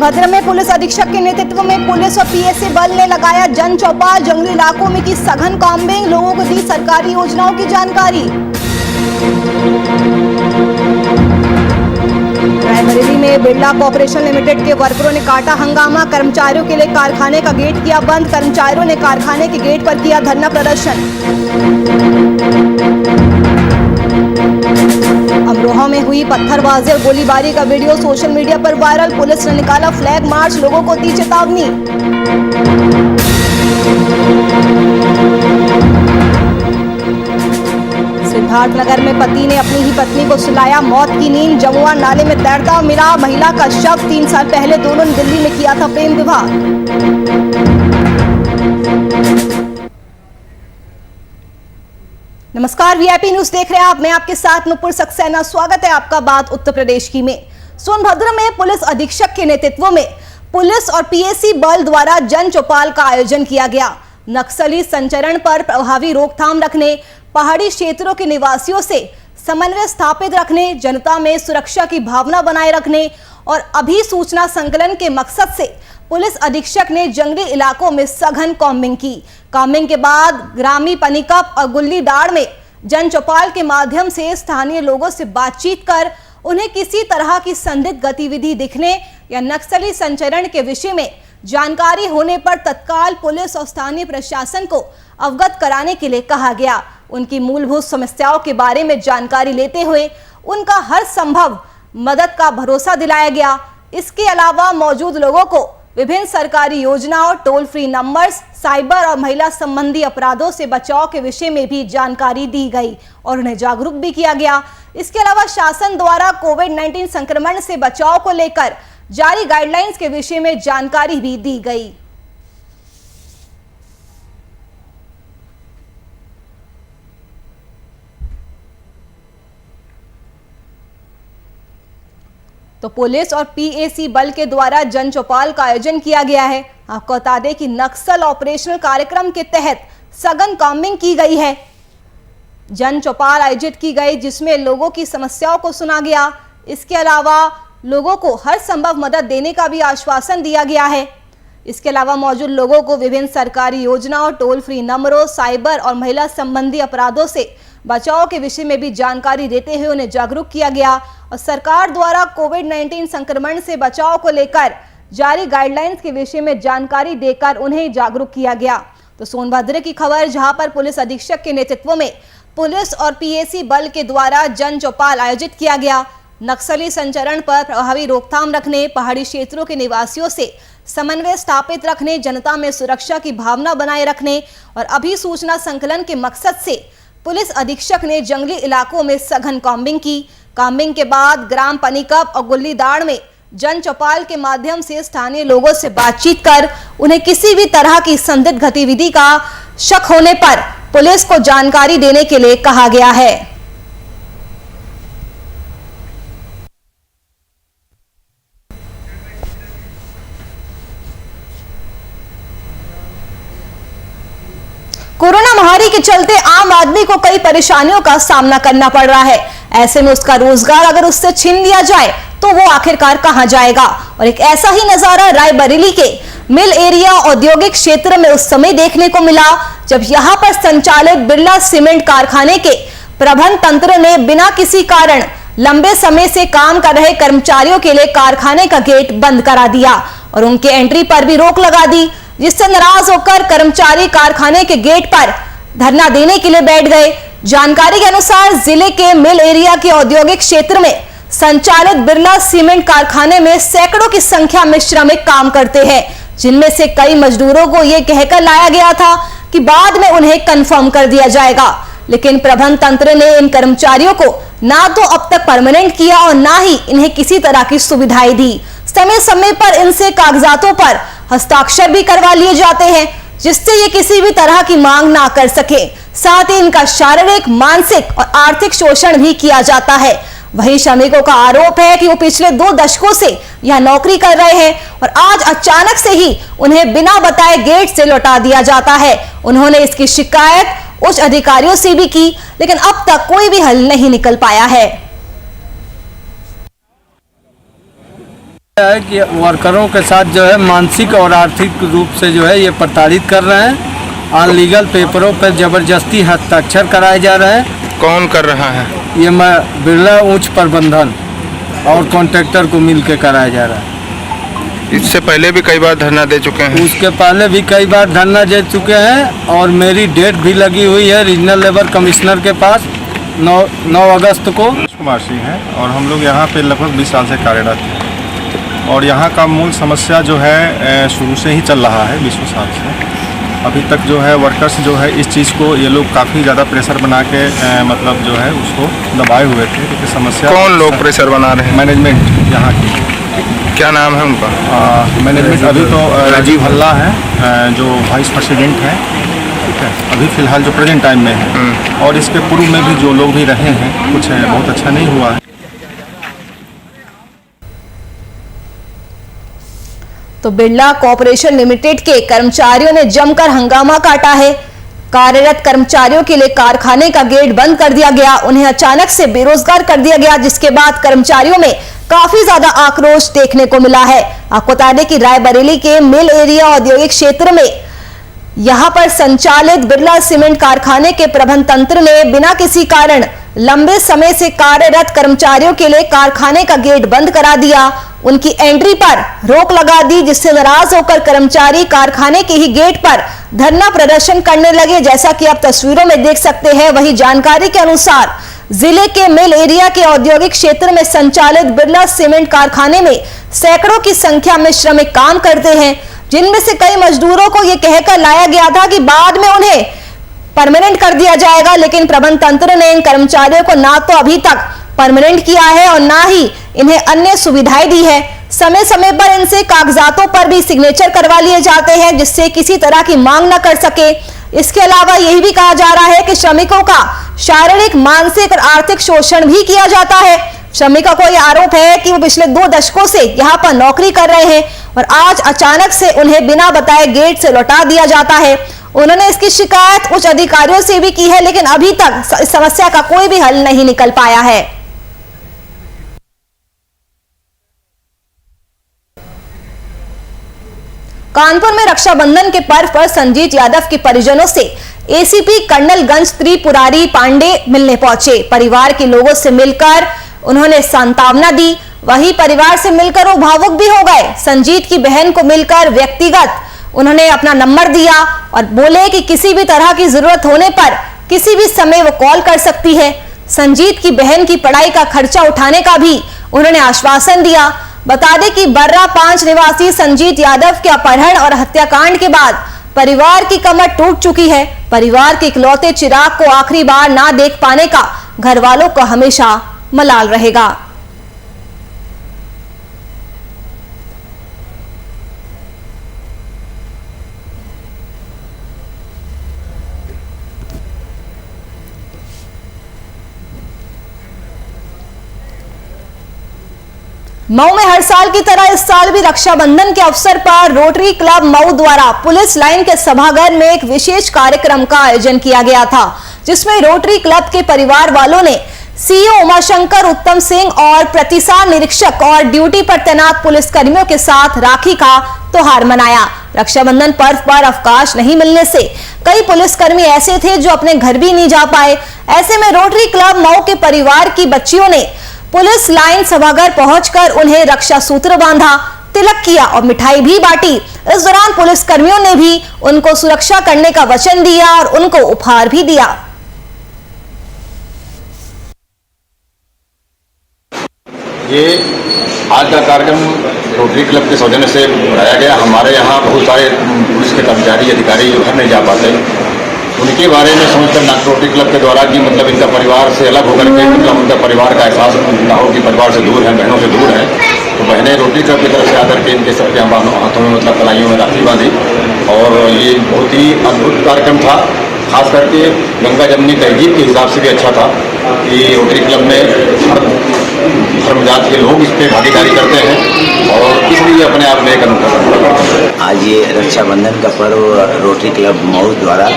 सोनभद्र में पुलिस अधीक्षक के नेतृत्व में पुलिस और पीएसी बल ने लगाया जन चौपाल, जंगली इलाकों में की सघन कॉम्बिंग, लोगों को दी सरकारी योजनाओं की जानकारी। रायबरेली में बिरला कॉर्पोरेशन लिमिटेड के वर्करों ने काटा हंगामा, कर्मचारियों के लिए कारखाने का गेट किया बंद, कर्मचारियों ने कारखाने के गेट पर किया धरना प्रदर्शन। अमरोहा में हुई पत्थरबाजी और गोलीबारी का वीडियो सोशल मीडिया पर वायरल, पुलिस ने निकाला फ्लैग मार्च, लोगों को दी चेतावनी। सिद्धार्थनगर में पति ने अपनी ही पत्नी को सुलाया मौत की नींद, जमुआ नाले में तैरता मिला महिला का शव, 3 साल पहले दोनों ने दिल्ली में किया था प्रेम विवाह। नमस्कार, वीआईपी न्यूज देख रहे हैं आप, मैं आपके साथ नुपुर सक्सेना। स्वागत है आपका बात उत्तर प्रदेश की में। सोनभद्र में पुलिस अधीक्षक के नेतृत्व में पुलिस और पीएसी बल द्वारा जन चौपाल का आयोजन किया गया। नक्सली संचरण पर प्रभावी रोकथाम रखने, पहाड़ी क्षेत्रों के निवासियों से समन्वय स्थापित रखने, जनता में सुरक्षा की भावना बनाए रखने और अभिसूचना संकलन के मकसद से पुलिस अधीक्षक ने जंगली इलाकों में सघन कॉम्बिंग की। कॉम्बिंग के बाद ग्रामीण पनिकप और गुल्ली डाड़ में जन चौपाल के माध्यम से स्थानीय लोगों से बातचीत कर उन्हें किसी तरह की संदिग्ध गतिविधि दिखने या नक्सली संचरण के विषय में जानकारी होने पर तत्काल पुलिस और स्थानीय प्रशासन को अवगत कराने के लिए कहा गया। उनकी मूलभूत समस्याओं के बारे में जानकारी लेते हुए उनका हर संभव मदद का भरोसा दिलाया गया। इसके अलावा मौजूद लोगों को विभिन्न सरकारी योजनाओं, टोल फ्री नंबर्स, साइबर और महिला संबंधी अपराधों से बचाव के विषय में भी जानकारी दी गई और उन्हें जागरूक भी किया गया। इसके अलावा शासन द्वारा कोविड-19 संक्रमण से बचाव को लेकर जारी गाइडलाइंस के विषय में जानकारी भी दी गई। तो पुलिस और पीएसी बल के द्वारा जन चौपाल का आयोजन किया गया है। आपको बता दें कि नक्सल ऑपरेशनल कार्यक्रम के तहत सघन कॉम्बिंग की गई है। जन चौपाल आयोजित की गई जिसमें लोगों की समस्याओं को सुना गया। इसके अलावा लोगों को हर संभव मदद देने का भी आश्वासन दिया गया है। इसके अलावा मौजूद लोगों को विभिन्न सरकारी योजनाओं, टोल फ्री नंबरों, साइबर और महिला संबंधी अपराधों से बचाव के विषय में भी जानकारी देते हुए उन्हें जागरूक किया गया और सरकार द्वारा कोविड-19 संक्रमण से बचाव को लेकर जारी गाइडलाइंस के विषय में जानकारी देकर उन्हें जागरूक किया गया। तो सोनभद्र की खबर, जहां पर पुलिस अधीक्षक के नेतृत्व में पुलिस और पीएसी बल के द्वारा जन चौपाल आयोजित किया गया। नक्सली संचरण पर प्रभावी रोकथाम रखने, पहाड़ी क्षेत्रों के निवासियों से समन्वय स्थापित रखने, जनता में सुरक्षा की भावना बनाए रखने और अभिसूचना संकलन के मकसद से पुलिस अधीक्षक ने जंगली इलाकों में सघन कॉम्बिंग की। कॉम्बिंग के बाद ग्राम पनिकप और गुल्ली दाड़ में जन चौपाल के माध्यम से स्थानीय लोगों से बातचीत कर उन्हें किसी भी तरह की संदिग्ध गतिविधि का शक होने पर पुलिस को जानकारी देने के लिए कहा गया है। कोरोना महामारी के चलते आम आदमी को कई परेशानियों का सामना करना पड़ रहा है। ऐसे में उसका रोजगार अगर उससे छीन लिया जाए तो वो आखिरकार कहां जाएगा। और एक ऐसा ही नजारा रायबरेली के मिल एरिया औद्योगिक क्षेत्र में उस समय देखने को मिला जब यहां पर संचालित बिरला सीमेंट कारखाने के प्रबंध तंत्र ने बिना किसी कारण लंबे समय से काम कर रहे कर्मचारियों के लिए कारखाने का गेट बंद करा दिया और उनके एंट्री पर भी रोक लगा दी, जिससे नाराज होकर कर्मचारी कारखाने के गेट पर धरना देने के लिए बैठ गए। जानकारी के अनुसार जिले के मिल एरिया के औद्योगिक क्षेत्र में संचालित बिरला सीमेंट कारखाने में सैकड़ों की संख्या में श्रमिक काम करते हैं, जिनमें से कई मजदूरों को यह कहकर लाया गया था कि बाद में उन्हें कंफर्म कर दिया जाएगा, लेकिन प्रबंध तंत्र ने इन कर्मचारियों को ना तो अब तक परमानेंट किया और ना ही इन्हें किसी तरह की सुविधाएं दी। समय समय पर इनसे कागजातों पर हस्ताक्षर भी करवा लिए जाते हैं, जिससे ये किसी भी तरह की मांग ना कर सके। साथ ही इनका शारीरिक, मानसिक और आर्थिक शोषण भी किया जाता है। वहीं श्रमिकों का आरोप है कि वो पिछले 2 दशकों से यह नौकरी कर रहे हैं और आज अचानक से ही उन्हें बिना बताए गेट से लौटा दिया जाता है। उन्होंने इसकी शिकायत उच्च अधिकारियों से भी की, लेकिन अब तक कोई भी हल नहीं निकल पाया है। है कि वर्करों के साथ जो है मानसिक और आर्थिक रूप से जो है ये प्रताड़ित कर रहे हैं। अनलीगल पेपरों पर जबरदस्ती हस्ताक्षर कराए जा रहे हैं। कौन कर रहा है? ये मैं बिरला उच्च प्रबंधन और कॉन्ट्रैक्टर को मिल के कराया जा रहा है। इससे पहले भी कई बार धरना दे चुके हैं? उसके पहले भी कई बार धरना दे चुके हैं और मेरी डेट भी लगी हुई है रीजनल लेबर कमिश्नर के पास 9 अगस्त को। कुमार सिंह है और हम लोग यहाँ पे लगभग 20 साल से कार्यरत हैं और यहाँ का मूल समस्या जो है शुरू से ही चल रहा है 20 साल से। अभी तक जो है वर्कर्स जो है इस चीज़ को ये लोग काफ़ी ज़्यादा प्रेशर बना के मतलब जो है उसको दबाए हुए थे क्योंकि समस्या। कौन लोग प्रेशर बना रहे हैं? मैनेजमेंट यहाँ की। क्या नाम है उनका? मैनेजमेंट अभी तो राजीव हल्ला है जो वाइस प्रेसिडेंट है, ठीक है, अभी फ़िलहाल जो प्रेजेंट टाइम में है। और इसके पूर्व में भी जो लोग भी रहे हैं कुछ बहुत अच्छा नहीं हुआ है। तो बिरला कॉर्पोरेशन लिमिटेड के कर्मचारियों ने जमकर हंगामा काटा है। कार्यरत कर्मचारियों के लिए कारखाने का गेट बंद कर दिया गया, उन्हें अचानक से बेरोजगार कर दिया गया, जिसके बाद कर्मचारियों में काफी ज्यादा आक्रोश देखने को मिला है। आपको बता दें कि रायबरेली के मिल एरिया औद्योगिक क्षेत्र में यहां पर संचालित बिरला सीमेंट कारखाने के प्रबंध तंत्र ने बिना किसी कारण लंबे समय से कार्यरत कर्मचारियों के लिए कारखाने का गेट बंद करा दिया, उनकी एंट्री पर रोक लगा दी, जिससे नाराज होकर कर्मचारी कारखाने के ही गेट पर धरना प्रदर्शन करने लगे। जैसा कि आप तस्वीरों में देख सकते हैं, वही जानकारी के अनुसार जिले के मिल एरिया के औद्योगिक क्षेत्र में संचालित बिरला सीमेंट कारखाने में सैकड़ों की संख्या में श्रमिक काम करते हैं, जिनमें से कई मजदूरों को यह कहकर लाया गया था कि बाद में उन्हें परमानेंट कर दिया जाएगा, लेकिन प्रबंध तंत्र ने इन कर्मचारियों को ना तो अभी तक परमानेंट किया है और ना ही इन्हें अन्य सुविधाएं दी है। समय समय पर इनसे कागजातों पर भी सिग्नेचर करवा लिए जाते हैं, जिससे किसी तरह की मांग न कर सके। इसके अलावा यही भी कहा जा रहा है कि श्रमिकों का शारीरिक, मानसिक और आर्थिक शोषण भी किया जाता है। श्रमिकों को यह आरोप है कि वो पिछले 2 दशकों से यहाँ पर नौकरी कर रहे हैं और आज अचानक से उन्हें बिना बताए गेट से लौटा दिया जाता है। उन्होंने इसकी शिकायत उच्च अधिकारियों से भी की है, लेकिन अभी तक इस समस्या का कोई भी हल नहीं निकल पाया है। कानपुर में रक्षाबंधन के पर्व पर संजीत यादव के परिजनों से एसीपी कर्नलगंज त्रिपुरारी पांडे मिलने पहुंचे। परिवार के लोगों से मिलकर उन्होंने सांत्वना दी, वही परिवार से मिलकर वो भावुक भी हो गए। संजीत की बहन को मिलकर व्यक्तिगत उन्होंने अपना नंबर दिया और बोले कि किसी भी तरह की जरूरत होने पर किसी भी समय वो कॉल कर सकती है। संजीत की बहन की पढ़ाई का खर्चा उठाने का भी उन्होंने आश्वासन दिया। बता दें कि बर्रा 5 निवासी संजीत यादव के अपहरण और हत्याकांड के बाद परिवार की कमर टूट चुकी है। परिवार के इकलौते चिराग को आखिरी बार ना देख पाने का घर वालों को हमेशा मलाल रहेगा। मऊ में हर साल की तरह इस साल भी रक्षाबंधन के अवसर पर रोटरी क्लब मऊ द्वारा पुलिस लाइन के सभागार में एक विशेष कार्यक्रम का आयोजन किया गया था, जिसमें रोटरी क्लब के परिवार वालों ने सीईओ उमाशंकर उत्तम सिंह और प्रतिसार निरीक्षक और ड्यूटी पर तैनात पुलिसकर्मियों के साथ राखी का त्योहार मनाया। रक्षाबंधन पर्व पर अवकाश नहीं मिलने से कई पुलिसकर्मी ऐसे थे जो अपने घर भी नहीं जा पाए। ऐसे में रोटरी क्लब मऊ के परिवार की बच्चियों ने पुलिस लाइन सभागार पहुंचकर उन्हें रक्षा सूत्र बांधा, तिलक किया और मिठाई भी बांटी। इस दौरान पुलिसकर्मियों ने भी उनको सुरक्षा करने का वचन दिया और उनको उपहार भी दिया। ये आज का कार्यक्रम रोटरी क्लब के सौजन्य से बनाया गया। हमारे यहाँ बहुत सारे पुलिस के कर्मचारी अधिकारी जो घर नहीं जा पाते, उनके बारे में समझकर नागपुर रोटरी क्लब के द्वारा कि मतलब इनका परिवार से अलग होकर के मतलब उनका परिवार का एहसास ना हो कि परिवार से दूर है, बहनों से दूर है, तो बहनें रोटरी क्लब की तरफ से आकर के इनके सबके हाथों में मतलब कलाइयों में राखी बांधी। और ये बहुत ही अद्भुत कार्यक्रम था। खास करके गंगा जमुनी तहजीब के हिसाब से भी अच्छा था कि रोटरी क्लब में हर धर्मजात के लोग इस पर भागीदारी करते हैं और इसलिए अपने आप में एक अनूठा। आज ये रक्षाबंधन का पर्व रोटरी क्लब मऊ द्वारा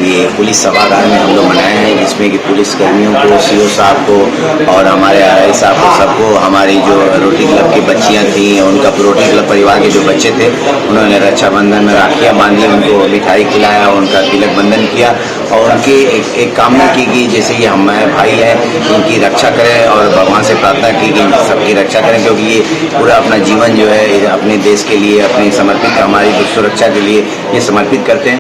ये पुलिस सभागार में हम लोग मनाए हैं, जिसमें कि पुलिस कर्मियों को, सीओ साहब को और हमारे आरआई साहब को, सबको हमारी जो रोटरी क्लब की बच्चियां थी, उनका रोटरी क्लब परिवार के जो बच्चे थे, उन्होंने रक्षाबंधन में राखियाँ बांधी, उनको मिठाई खिलाया, उनका तिलक बंधन किया और उनकी एक कामना की कि जैसे ये हमारे भाई है, इनकी रक्षा करें और भगवान से प्रार्थना की कि इनकी सबकी रक्षा करें, क्योंकि ये पूरा अपना जीवन जो है अपने देश के लिए, अपने समर्पित, हमारी सुरक्षा के लिए ये समर्पित करते हैं।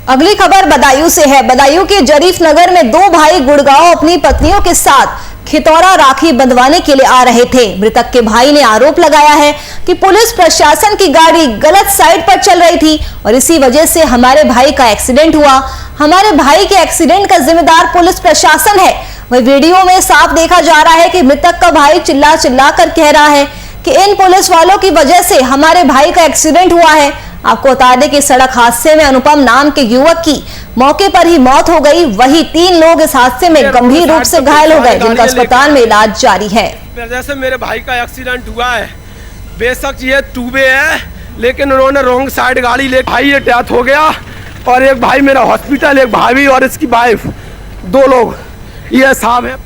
अगली खबर बदायूं से है। बदायूं के जरीफ नगर में दो भाई गुड़गांव अपनी पत्नियों के साथ खितौरा राखी बंधवाने के लिए आ रहे थे। मृतक के भाई ने आरोप लगाया है कि पुलिस प्रशासन की गाड़ी गलत साइड पर चल रही थी और इसी वजह से हमारे भाई का एक्सीडेंट हुआ। हमारे भाई के एक्सीडेंट का जिम्मेदार पुलिस प्रशासन है। वही वीडियो में साफ देखा जा रहा है कि मृतक का भाई चिल्ला चिल्ला कर कह रहा है कि इन पुलिस वालों की वजह से हमारे भाई का एक्सीडेंट हुआ है। आपको बता दें कि सड़क हादसे में अनुपम नाम के युवक की मौके पर ही मौत हो गई। वही 3 लोग इस हादसे में गंभीर रूप से घायल हो गए, जिनका अस्पताल में इलाज जारी है। जैसे मेरे भाई का एक्सीडेंट हुआ है, बेशक ये टूबे है, लेकिन उन्होंने रॉन्ग साइड गाड़ी ले, भाई ये डेथ हो गया और एक भाई मेरा हॉस्पिटल, एक भाभी और इसकी वाइफ, 2 लोग ये साहब है।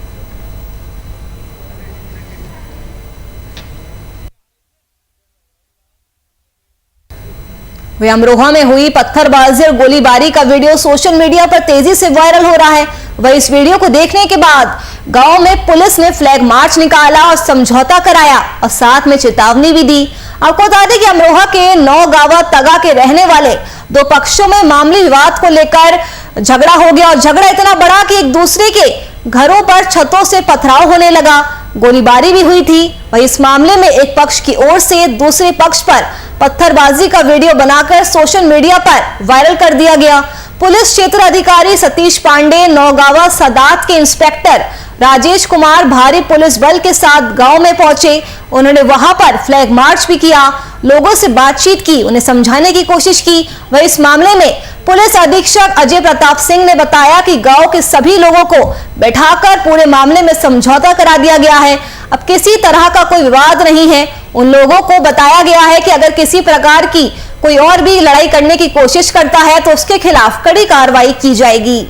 अमरोहा में हुई पत्थरबाजी और गोलीबारी का वीडियो सोशल मीडिया पर तेजी से वायरल हो रहा है। वह इस वीडियो को देखने के बाद गांव में पुलिस ने फ्लैग मार्च निकाला और समझौता कराया और साथ में चेतावनी भी दी। आपको बता दें कि अमरोहा के नौगावा तगा के रहने वाले 2 पक्षों में मामूली विवाद को लेकर झगड़ा हो गया और झगड़ा इतना बड़ा कि एक दूसरे के घरों पर छतों से पथराव होने लगा। गोलीबारी भी हुई थी। वही इस मामले में एक पक्ष की ओर से दूसरे पक्ष पर पत्थरबाजी का वीडियो बनाकर सोशल मीडिया पर वायरल कर दिया गया। पुलिस क्षेत्र अधिकारी सतीश पांडे, नौगावा सदात के इंस्पेक्टर राजेश कुमार भारी पुलिस बल के साथ गांव में पहुंचे। उन्होंने वहां पर फ्लैग मार्च भी किया, लोगों से बातचीत की, उन्हें समझाने की कोशिश की। वह इस मामले में पुलिस अधीक्षक अजय प्रताप सिंह ने बताया कि गांव के सभी लोगों को बैठाकर पूरे मामले में समझौता करा दिया गया है। अब किसी तरह का कोई विवाद नहीं है। उन लोगों को बताया गया है कि अगर किसी प्रकार की कोई और भी लड़ाई करने की कोशिश करता है तो उसके खिलाफ कड़ी कार्रवाई की जाएगी।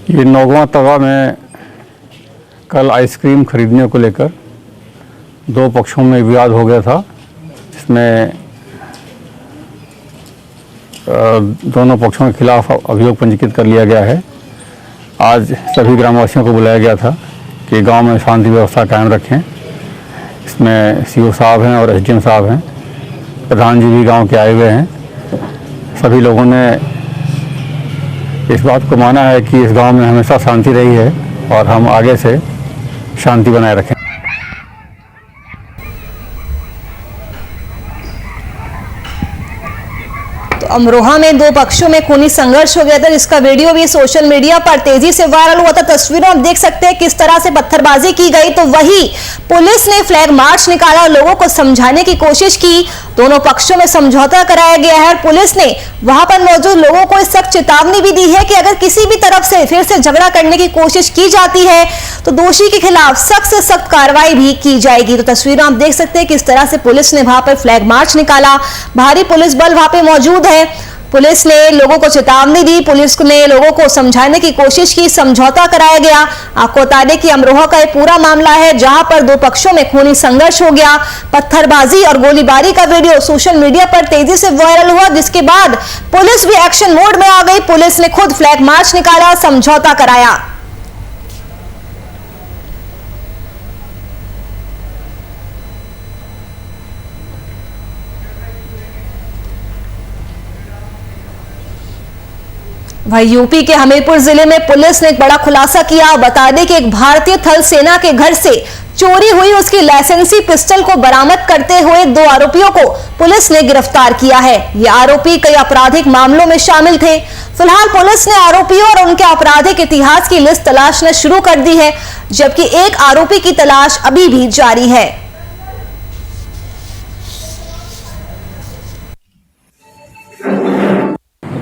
ये नौगावा तवा में कल आइसक्रीम खरीदने को लेकर 2 पक्षों में विवाद हो गया था। इसमें दोनों पक्षों के खिलाफ अभियोग पंजीकृत कर लिया गया है। आज सभी ग्रामवासियों को बुलाया गया था कि गांव में शांति व्यवस्था कायम रखें। इसमें सीओ साहब हैं और एसडीएम साहब हैं, प्रधान जी भी गांव के आए हुए हैं। सभी लोगों ने इस बात को माना है कि इस गांव में हमेशा शांति रही है और हम आगे से शांति बनाए रखें। तो अमरोहा में 2 पक्षों में खूनी संघर्ष हो गया था, जिसका वीडियो भी सोशल मीडिया पर तेजी से वायरल हुआ था। तस्वीरों में देख सकते हैं किस तरह से पत्थरबाजी की गई। तो वही पुलिस ने फ्लैग मार्च निकाला और लोगों को समझाने की कोशिश की। दोनों पक्षों में समझौता कराया गया है और पुलिस ने वहां पर मौजूद लोगों को सख्त चेतावनी भी दी है कि अगर किसी भी तरफ से फिर से झगड़ा करने की कोशिश की जाती है तो दोषी के खिलाफ सख्त से सख्त कार्रवाई भी की जाएगी। तो तस्वीरें आप देख सकते हैं किस तरह से पुलिस ने वहां पर फ्लैग मार्च निकाला। भारी पुलिस बल वहां पे मौजूद है। पुलिस ने लोगों को चेतावनी दी, पुलिस ने लोगों को समझाने की कोशिश की, समझौता कराया गया। आपको बता दें कि अमरोहा का ये पूरा मामला है जहां पर 2 पक्षों में खूनी संघर्ष हो गया। पत्थरबाजी और गोलीबारी का वीडियो सोशल मीडिया पर तेजी से वायरल हुआ, जिसके बाद पुलिस भी एक्शन मोड में आ गई। पुलिस ने खुद फ्लैग मार्च निकाला, समझौता कराया। वही यूपी के हमीरपुर जिले में पुलिस ने एक बड़ा खुलासा किया। बता दें कि एक भारतीय थल सेना के घर से चोरी हुई उसकी लाइसेंसी पिस्टल को बरामद करते हुए 2 आरोपियों को पुलिस ने गिरफ्तार किया है। ये आरोपी कई आपराधिक मामलों में शामिल थे। फिलहाल पुलिस ने आरोपियों और उनके आपराधिक इतिहास की लिस्ट तलाशना शुरू कर दी है, जबकि एक आरोपी की तलाश अभी भी जारी है।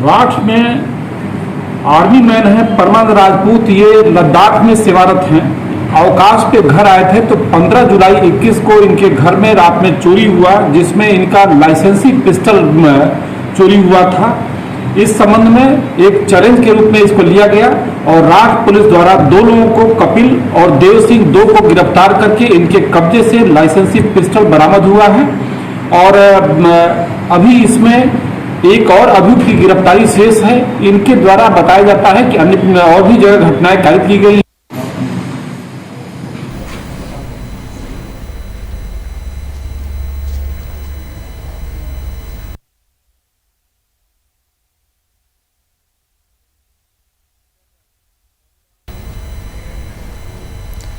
राठ में आर्मी मैन है परमानंद राजपूत, ये लद्दाख में सेवारत हैं। अवकाश पे घर आए थे तो 15 जुलाई 21 को इनके घर में रात में चोरी हुआ, जिसमें इनका लाइसेंसी पिस्टल चोरी हुआ था। इस संबंध में एक चैलेंज के रूप में इसको लिया गया और राठ पुलिस द्वारा 2 लोगों को, कपिल और देव सिंह 2 को गिरफ्तार करके इनके कब्जे से लाइसेंसी पिस्टल बरामद हुआ है। और अभी इसमें एक और अभियुक्त की गिरफ्तारी शेष है। इनके द्वारा बताया जाता है कि अन्य और भी जगह घटनाएं कारित की गई।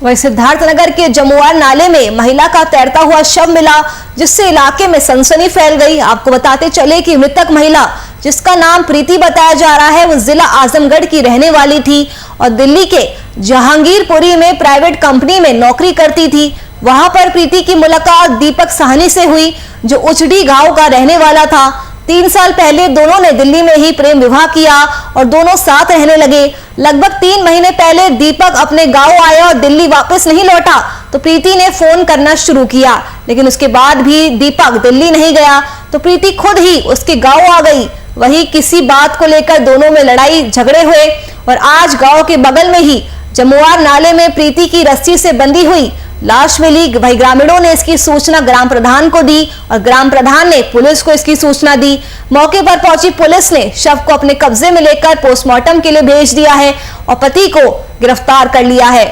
वहीं सिद्धार्थनगर के जमुआर नाले में महिला का तैरता हुआ शव मिला, जिससे इलाके में सनसनी फैल गई। आपको बताते चले कि मृतक महिला, जिसका नाम प्रीति बताया जा रहा है, वो जिला आजमगढ़ की रहने वाली थी और दिल्ली के जहांगीरपुरी में प्राइवेट कंपनी में नौकरी करती थी। वहां पर प्रीति की मुलाकात दीपक साहनी से हुई, जो उचडी गांव का रहने वाला था। 3 साल पहले दोनों ने दिल्ली में ही प्रेम विवाह किया और दोनों साथ रहने लगे। लगभग 3 महीने पहले दीपक अपने गांव आया और दिल्ली वापस नहीं लौटा तो प्रीति ने फोन करना शुरू किया, लेकिन उसके बाद भी दीपक दिल्ली नहीं गया तो प्रीति खुद ही उसके गांव आ गई। वही किसी बात को लेकर दोनों में लड़ाई झगड़े हुए और आज गांव के बगल में ही जमुआर नाले में प्रीति की रस्सी से बंधी हुई लाश मिली। वही ग्रामीणों ने इसकी सूचना ग्राम प्रधान को दी और ग्राम प्रधान ने पुलिस को इसकी सूचना दी। मौके पर पहुंची पुलिस ने शव को अपने कब्जे में लेकर पोस्टमार्टम के लिए भेज दिया है और पति को गिरफ्तार कर लिया है।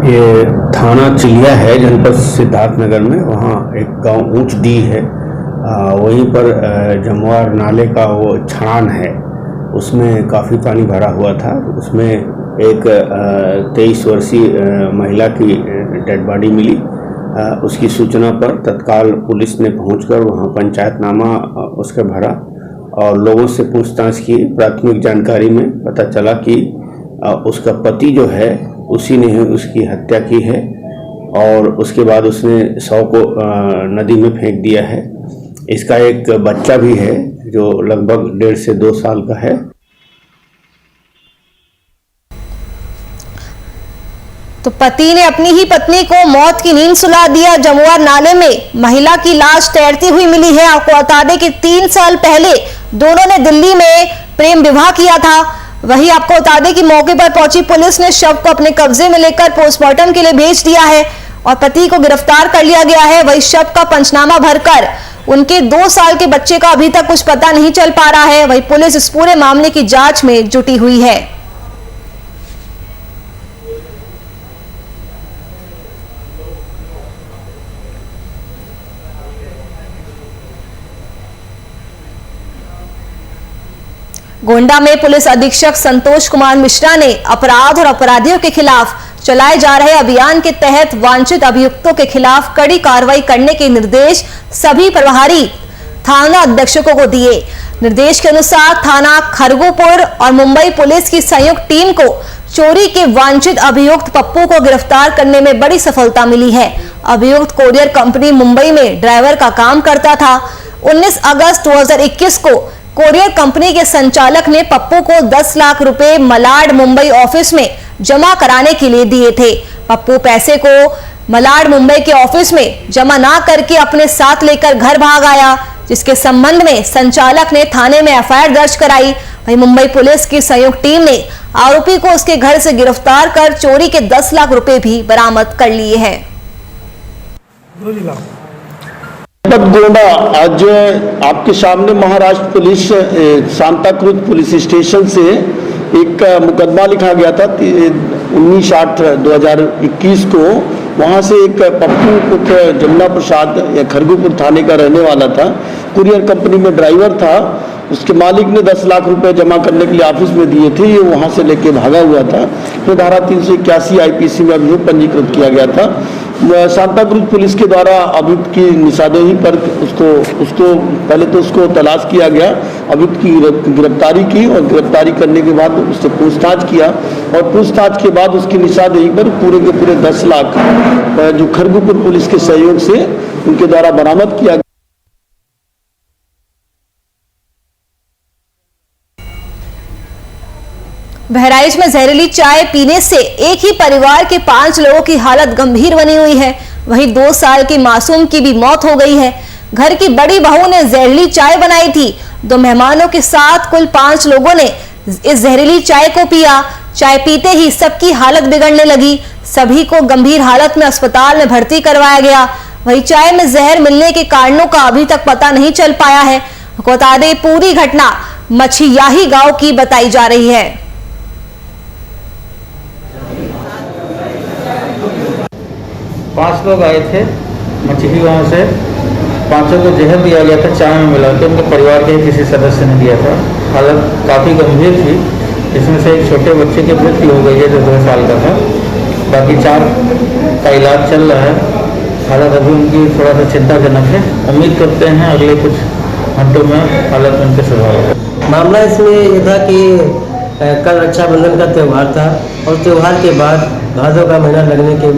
ये थाना चिलिया है, जनपद सिद्धार्थनगर में। वहाँ एक गांव ऊंच डी है, वहीं पर जमुआर नाले का वो छान है, उसमें काफ़ी पानी भरा हुआ था। उसमें एक 23 वर्षीय महिला की डेड बॉडी मिली। उसकी सूचना पर तत्काल पुलिस ने पहुंचकर वहां पंचायतनामा उसका भरा और लोगों से पूछताछ की। प्राथमिक जानकारी में पता चला कि उसका पति जो है उसी ने उसकी हत्या की है और उसके बाद उसने शव को नदी में फेंक दिया है। इसका एक बच्चा भी है जो लगभग 1.5 से 2 साल का है। तो पति ने अपनी ही पत्नी को मौत की नींद सुला दिया। जमुआर नाले में महिला की लाश तैरती हुई मिली है। आपको बता दें कि 3 साल पहले दोनों ने दिल्ली में प्रेम विवाह किया था। वही आपको बता दें कि मौके पर पहुंची पुलिस ने शव को अपने कब्जे में लेकर पोस्टमार्टम के लिए भेज दिया है और पति को गिरफ्तार कर लिया गया है। वही शव का पंचनामा भरकर उनके 2 साल के बच्चे का अभी तक कुछ पता नहीं चल पा रहा है। वही पुलिस इस पूरे मामले की जांच में जुटी हुई है। गोंडा में पुलिस अधीक्षक संतोष कुमार मिश्रा ने अपराध और अपराधियों के खिलाफ चलाए जा रहे अभियान के तहत वांछित अभियुक्तों के खिलाफ कड़ी कार्रवाई करने के निर्देश सभी प्रभारी थाना अधीक्षकों को दिए। निर्देश के अनुसार थाना खरगोपुर और मुंबई पुलिस की संयुक्त टीम को चोरी के वांछित अभियुक्त पप्पू को गिरफ्तार करने में बड़ी सफलता मिली है। अभियुक्त कोरियर कंपनी मुंबई में ड्राइवर का काम करता था। 19 अगस्त 2021 को कोरियर कंपनी के संचालक ने पप्पू को 10 लाख रुपए मलाड मुंबई ऑफिस में जमा कराने के लिए दिए थे। पप्पू पैसे को मलाड मुंबई के ऑफिस में जमा ना करके अपने साथ लेकर घर भाग आया, जिसके संबंध में संचालक ने थाने में एफआईआर दर्ज कराई। वहीं मुंबई पुलिस की संयुक्त टीम ने आरोपी को उसके घर से गिरफ्तार कर चोरी के 10 लाख रुपए भी बरामद कर लिए हैं। गोंडा आज आपके सामने Maharashtra police Santacruz police station से एक मुकदमा लिखा गया था 19/8/2021 को। वहां से एक पप्पू पुत्र जमुना प्रसाद या खरगोपुर थाने का रहने वाला था, कुरियर कंपनी में ड्राइवर था। उसके मालिक ने 10 लाख रुपए जमा करने के लिए ऑफिस में दिए थे, ये वहाँ से लेके भागा हुआ था। तो धारा 381 आईपीसी में अभियोग पंजीकृत किया गया था। सांता क्रूज पुलिस के द्वारा अभियुक्त की निशानदेही पर उसको पहले तो उसको तलाश किया गया, अभियुक्त की गिरफ्तारी की और गिरफ्तारी करने के बाद उससे पूछताछ किया और पूछताछ के बाद उसकी निशानदेही पर पूरे के पूरे 10 लाख जो खरगुपुर पुलिस के सहयोग से उनके द्वारा बरामद किया गया। बहराइच में जहरीली चाय पीने से एक ही परिवार के 5 लोगों की हालत गंभीर बनी हुई है। वहीं 2 साल की मासूम की भी मौत हो गई है। घर की बड़ी बहू ने जहरीली चाय बनाई थी। 2 मेहमानों के साथ कुल 5 लोगों ने इस जहरीली चाय को पिया। चाय पीते ही सबकी हालत बिगड़ने लगी। सभी को गंभीर हालत में अस्पताल में भर्ती करवाया गया। वहीं चाय में जहर मिलने के कारणों का अभी तक पता नहीं चल पाया है। बता दें, पूरी घटना मछियाही गांव की बताई जा रही है। 5 लोग आए थे मछली गांव से। 5 को जहर दिया गया था, चाय में मिला के। उनके परिवार के किसी सदस्य ने दिया था। हालत काफ़ी गंभीर थी। इसमें से एक छोटे बच्चे की मृत्यु हो गई है जो 2 साल का था। बाकी 4 का इलाज चल रहा है। हालत अभी उनकी थोड़ा सा चिंताजनक है। उम्मीद करते हैं अगले कुछ घंटों में हालत उनके सुधार होगा। मामला इसमें यह था कि कल रक्षाबंधन का त्यौहार था और त्यौहार के बाद भादों का महीना लगने के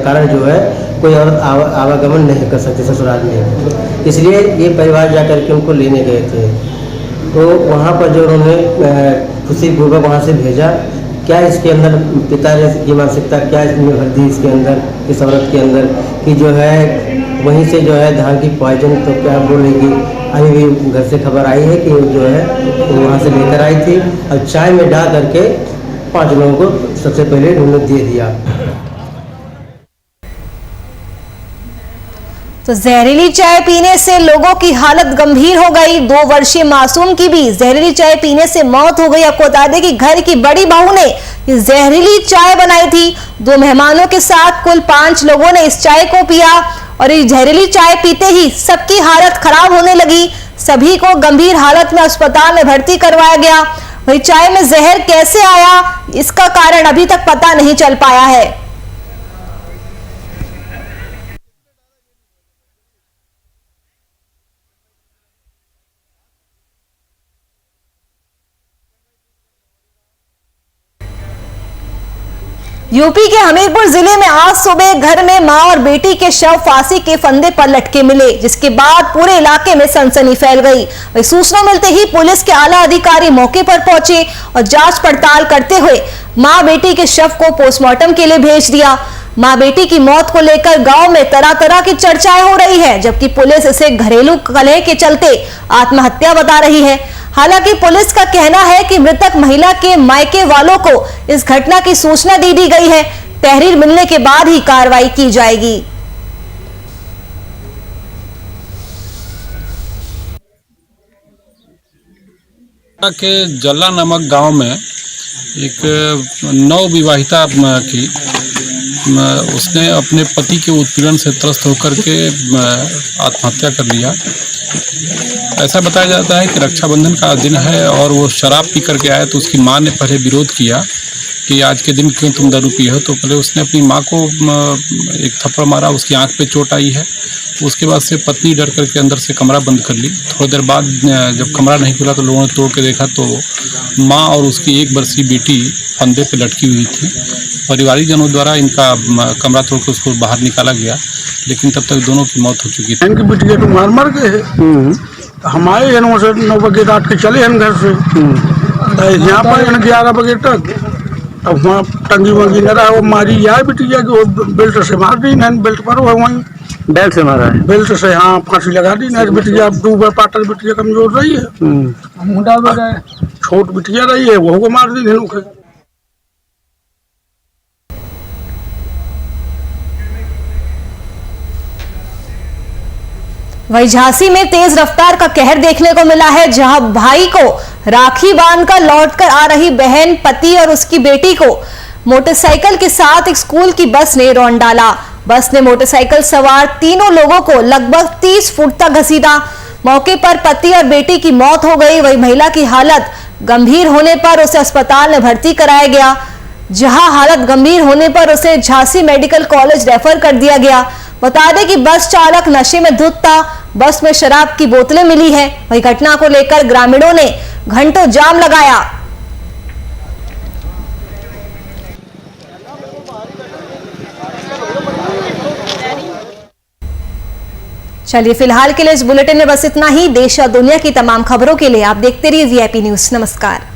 कारण जो है कोई औरत आवागमन नहीं कर सकती ससुराल में, इसलिए ये परिवार जाकर के उनको लेने गए थे। तो वहाँ पर जो उन्होंने खुशीपूर्वक वहाँ से भेजा, क्या इसके अंदर पिता ने की मानसिकता क्या इसमें भर दी इसके अंदर, इस औरत के अंदर कि जो है वहीं से जो है धान की पॉइजन, तो क्या बोलेगी। अभी भी घर से खबर आई है कि जो है वो वहाँ से लेकर आई थी और चाय में डाल करके 5 लोगों को सबसे पहले उन्होंने दे दिया। तो जहरीली चाय पीने से लोगों की हालत गंभीर हो गई। 2 वर्षीय मासूम की भी जहरीली चाय पीने से मौत हो गई। आपको बता दें कि घर की बड़ी बहू ने ये जहरीली चाय बनाई थी। 2 मेहमानों के साथ कुल 5 लोगों ने इस चाय को पिया और ये जहरीली चाय पीते ही सबकी हालत खराब होने लगी। सभी को गंभीर हालत में अस्पताल में भर्ती करवाया गया। वही चाय में जहर कैसे आया, इसका कारण अभी तक पता नहीं चल पाया है। यूपी के हमीरपुर जिले में आज सुबह घर में मां और बेटी के शव फांसी के फंदे पर लटके मिले, जिसके बाद पूरे इलाके में सनसनी फैल गई। वही सूचना मिलते ही पुलिस के आला अधिकारी मौके पर पहुंचे और जांच पड़ताल करते हुए मां बेटी के शव को पोस्टमार्टम के लिए भेज दिया। मां बेटी की मौत को लेकर गांव में तरह तरह की चर्चाएं हो रही है, जबकि पुलिस इसे घरेलू कलह के चलते आत्महत्या बता रही है। हालांकि पुलिस का कहना है कि मृतक महिला के मायके वालों को इस घटना की सूचना दे दी गई है। तहरीर मिलने के बाद ही कार्रवाई की जाएगी। के जल्ला नामक गांव में एक नवविवाहिता की उसने अपने पति के उत्पीड़न से त्रस्त होकर के आत्महत्या कर लिया। ऐसा बताया जाता है कि रक्षाबंधन का दिन है और वो शराब पी करके आया, तो उसकी मां ने पहले विरोध किया कि आज के दिन क्यों तुम दारू पी हो। तो पहले उसने अपनी मां को एक थप्पड़ मारा, उसकी आंख पे चोट आई है। उसके बाद से पत्नी डर करके अंदर से कमरा बंद कर ली। थोड़ी देर बाद जब कमरा नहीं खुला तो लोगों ने तोड़ के देखा तो माँ और उसकी 1 वर्षीय बेटी फंदे पे लटकी हुई थी। पारिवारिक जनों द्वारा इनका कमरा तोड़ कर उसको बाहर निकाला गया, लेकिन तब तक दोनों की मौत हो चुकी थी। इनकी बेटी तो मर गए। हमारे जनों से 9 बजे रात के चले हैं घर से, यहाँ पर 11 बजे तक। अब वहाँ टंगी वंगी न रहा, वो मारी यार बिटिया कि वो बेल्ट से मार दी ना, बेल्ट पर वो वहीं बेल्ट से मारा है, बेल्ट से। हाँ, फांसी लगा दी ना। बिटिया 2 बार पाटर बिटिया कमजोर रही है, छोट बिटिया रही है, वो को मार दी धेनु के। वहीं झांसी में तेज रफ्तार का कहर देखने को मिला है, जहां भाई को राखी बांधकर लौटकर आ रही बहन, पति और उसकी बेटी को मोटरसाइकिल के साथ एक स्कूल की बस ने रौंद डाला। बस ने मोटरसाइकिल सवार तीनों लोगों को लगभग 30 फुट तक घसीटा। मौके पर पति और बेटी की मौत हो गई। वही महिला की हालत गंभीर होने पर उसे अस्पताल में भर्ती कराया गया, जहां हालत गंभीर होने पर उसे झांसी मेडिकल कॉलेज रेफर कर दिया गया। बता दें कि बस चालक नशे में धुत था। बस में शराब की बोतलें मिली है। वही घटना को लेकर ग्रामीणों ने घंटों जाम लगाया। चलिए फिलहाल के लिए इस बुलेटिन में बस इतना ही। देश और दुनिया की तमाम खबरों के लिए आप देखते रहिए VIP न्यूज़। नमस्कार।